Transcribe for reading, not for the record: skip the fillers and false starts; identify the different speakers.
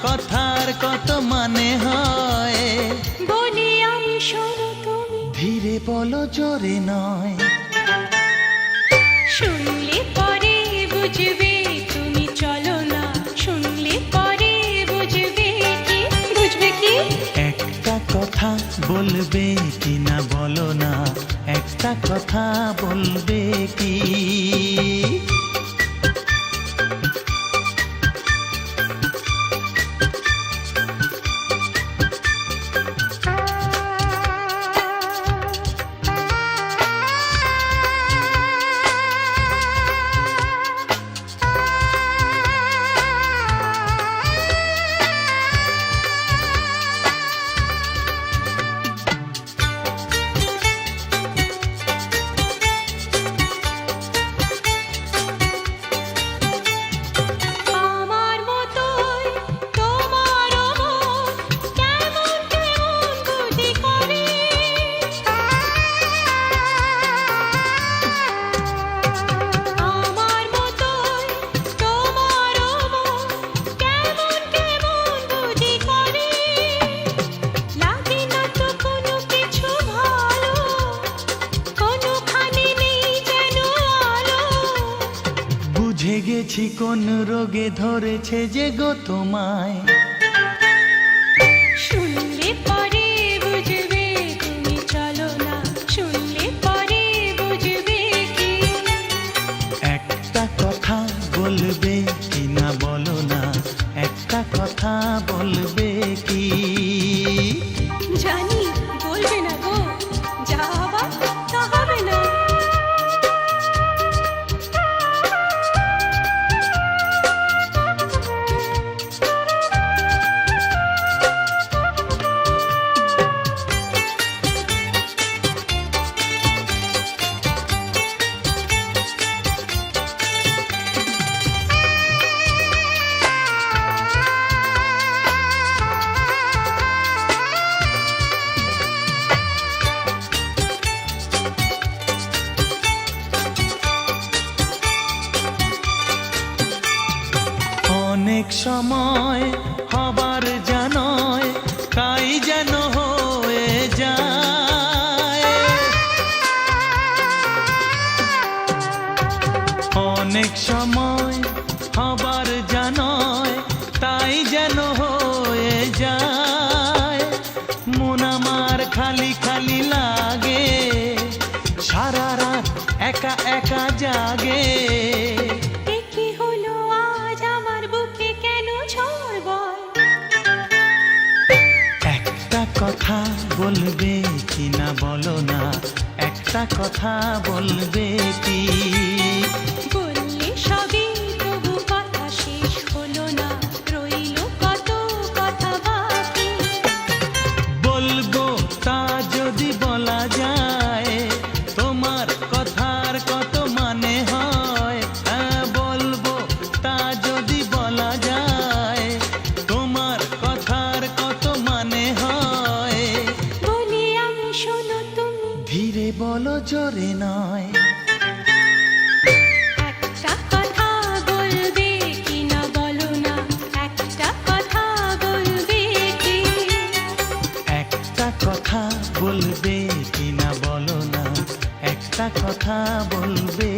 Speaker 1: কথার কত মানে হয়।
Speaker 2: বলি আমি শোনো তুমি
Speaker 1: ধীরে বলো জোরে নয়।
Speaker 2: শুনলে পরে বুঝবে তুমি চলো না, শুনলে পরে বুঝবে কি, বুঝবে কি?
Speaker 1: একটা কথা বলবে কি না বলো না, একটা কথা বলবে কি? বুঝে গেছি কোন রোগে ধরেছে যে গো তোমায়।
Speaker 2: শুনলে পরে বুঝবে তুমি চলো না, শুনলে পরে বুঝবে কি?
Speaker 1: একটা কথা বলবে কি না বলো না, একটা কথা বলবে কি?
Speaker 2: জানি বলবে না গো, যা হবার তা হবে না।
Speaker 1: অনেক সময় হবার জানয় তাই যেন হয়ে যায়। অনেক সময় হবার জানয় তাই যেন হয়ে যায়। মন আমার খালি খালি লাগে, সারা রাত একা একা জাগে। একটা কথা বলবে কি না বলো না, একটা কথা বলবে কি?
Speaker 2: বললে সবই তবু কথা শেষ হলো না, রইল কত কথা বাকি।
Speaker 1: বলবো তা যদি বলা যায়, তোমার কথার কত মানে হয়। হ্যাঁ বলবো তা যদি বলা যায়, তোমার কথার কত মানে হয়।
Speaker 2: বলি আমি শোনো তুমি
Speaker 1: ধীরে বলো জোরে নয়।
Speaker 2: একটা কথা বলবে কি না বলো না, একটা কথা বলবে কি?
Speaker 1: একটা কথা বলবে কি না বলো না, একটা কথা বলবে